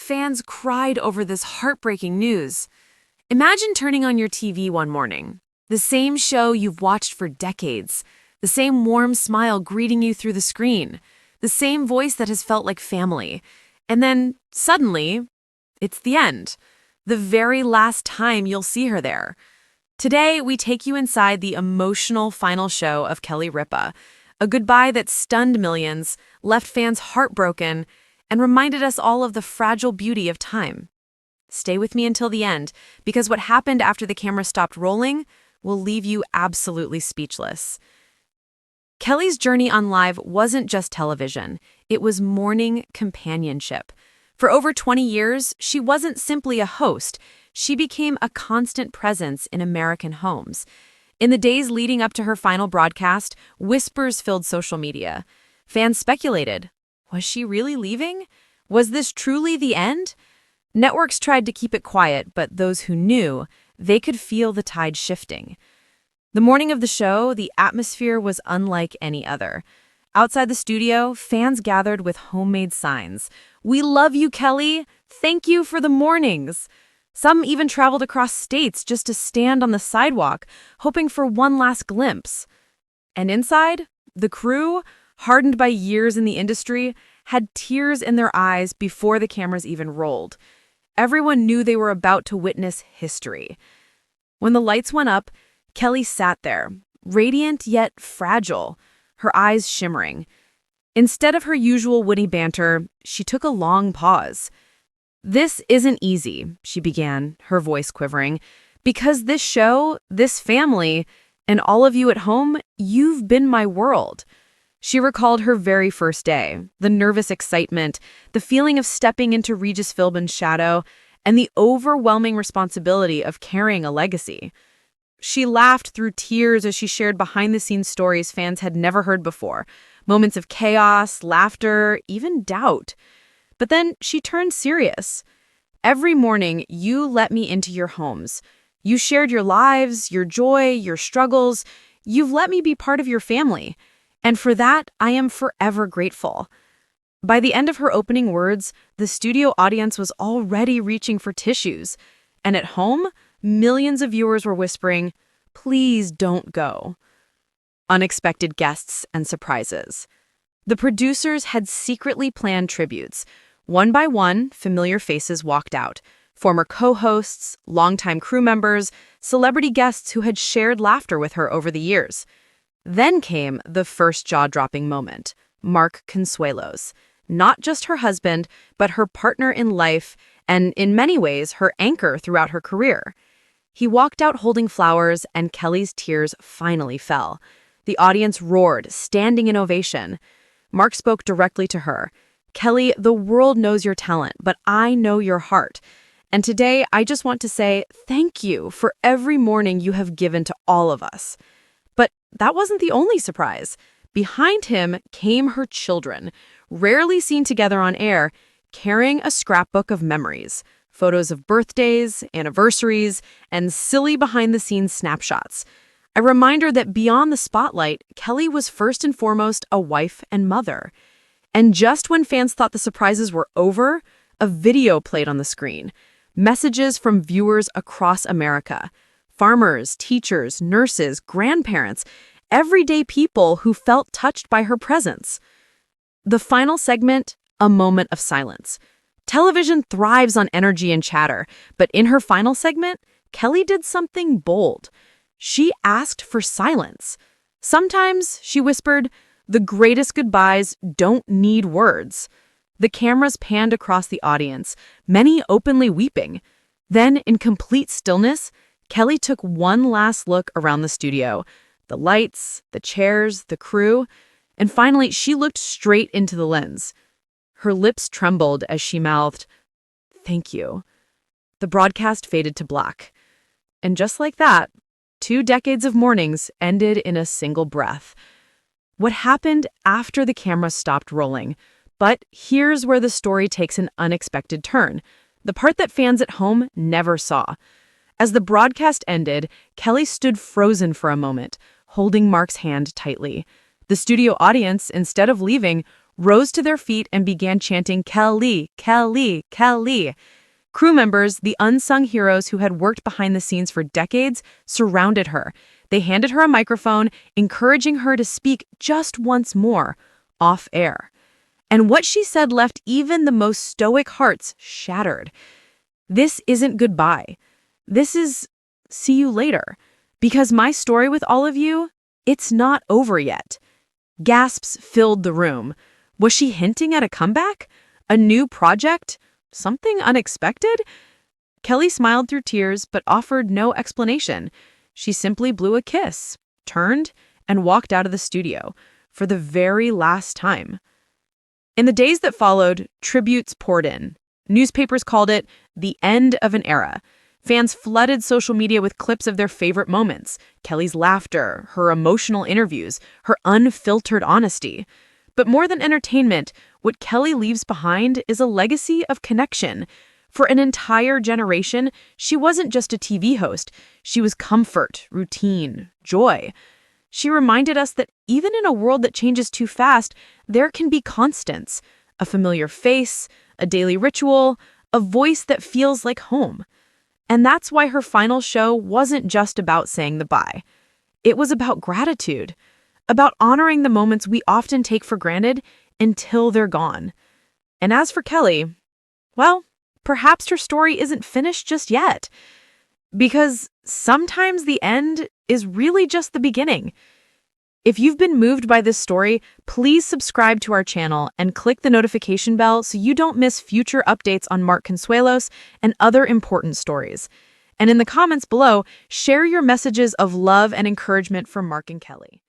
fans cried over this heartbreaking news. Imagine turning on your TV one morning. The same show you've watched for decades. The same warm smile greeting you through the screen. The same voice that has felt like family. And then, suddenly, it's the end. The very last time you'll see her there. Today, we take you inside the emotional final show of Kelly Ripa, a goodbye that stunned millions, left fans heartbroken, and reminded us all of the fragile beauty of time. Stay with me until the end, because what happened after the camera stopped rolling will leave you absolutely speechless. Kelly's journey on Live wasn't just television, it was morning companionship. For over 20 years, she wasn't simply a host, she became a constant presence in American homes. In the days leading up to her final broadcast, whispers filled social media. Fans speculated, was she really leaving? Was this truly the end? Networks tried to keep it quiet, but those who knew, they could feel the tide shifting. The morning of the show, the atmosphere was unlike any other. Outside the studio, fans gathered with homemade signs. "We love you, Kelly! Thank you for the mornings!" Some even traveled across states just to stand on the sidewalk, hoping for one last glimpse. And inside, the crew, hardened by years in the industry, had tears in their eyes before the cameras even rolled. Everyone knew they were about to witness history. When the lights went up, Kelly sat there, radiant yet fragile, her eyes shimmering. Instead of her usual witty banter, she took a long pause. "This isn't easy," she began, her voice quivering, "because this show, this family, and all of you at home, you've been my world." She recalled her very first day, the nervous excitement, the feeling of stepping into Regis Philbin's shadow, and the overwhelming responsibility of carrying a legacy. She laughed through tears as she shared behind-the-scenes stories fans had never heard before, moments of chaos, laughter, even doubt. But then she turned serious. "Every morning, you let me into your homes. You shared your lives, your joy, your struggles. You've let me be part of your family. And for that, I am forever grateful." By the end of her opening words, the studio audience was already reaching for tissues. And at home, millions of viewers were whispering, "Please don't go." Unexpected guests and surprises. The producers had secretly planned tributes. One by one, familiar faces walked out. Former co-hosts, longtime crew members, celebrity guests who had shared laughter with her over the years. Then came the first jaw-dropping moment, Mark Consuelos. Not just her husband, but her partner in life, and in many ways, her anchor throughout her career. He walked out holding flowers, and Kelly's tears finally fell. The audience roared, standing in ovation. Mark spoke directly to her. "Kelly, the world knows your talent, but I know your heart. And today, I just want to say thank you for every morning you have given to all of us." But that wasn't the only surprise. Behind him came her children, rarely seen together on air, carrying a scrapbook of memories, photos of birthdays, anniversaries, and silly behind-the-scenes snapshots. A reminder that beyond the spotlight, Kelly was first and foremost a wife and mother. And just when fans thought the surprises were over, a video played on the screen. Messages from viewers across America. Farmers, teachers, nurses, grandparents, everyday people who felt touched by her presence. The final segment, a moment of silence. Television thrives on energy and chatter, but in her final segment, Kelly did something bold. She asked for silence. Sometimes, she whispered, the greatest goodbyes don't need words. The cameras panned across the audience, many openly weeping. Then, in complete stillness, Kelly took one last look around the studio, the lights, the chairs, the crew, and finally she looked straight into the lens. Her lips trembled as she mouthed, "Thank you." The broadcast faded to black. And just like that, 2 decades of mornings ended in a single breath. What happened after the camera stopped rolling? But here's where the story takes an unexpected turn, the part that fans at home never saw. As the broadcast ended, Kelly stood frozen for a moment, holding Mark's hand tightly. The studio audience, instead of leaving, rose to their feet and began chanting, "Kelly, Kelly, Kelly." Crew members, the unsung heroes who had worked behind the scenes for decades, surrounded her. They handed her a microphone, encouraging her to speak just once more, off air. And what she said left even the most stoic hearts shattered. This isn't goodbye. This is see you later. Because my story with all of you, it's not over yet. Gasps filled the room. Was she hinting at a comeback? A new project? Something unexpected? Kelly smiled through tears but offered no explanation. She simply blew a kiss, turned, and walked out of the studio for the very last time. In the days that followed, tributes poured in. Newspapers called it the end of an era. Fans flooded social media with clips of their favorite moments, Kelly's laughter, her emotional interviews, her unfiltered honesty. But more than entertainment, what Kelly leaves behind is a legacy of connection. For an entire generation, she wasn't just a TV host. She was comfort, routine, joy. She reminded us that even in a world that changes too fast, there can be constants, a familiar face, a daily ritual, a voice that feels like home. And that's why her final show wasn't just about saying the bye. It was about gratitude, about honoring the moments we often take for granted until they're gone. And as for Kelly, well, perhaps her story isn't finished just yet. Because sometimes the end is really just the beginning. If you've been moved by this story, please subscribe to our channel and click the notification bell so you don't miss future updates on Mark Consuelos and other important stories. And in the comments below, share your messages of love and encouragement for Mark and Kelly.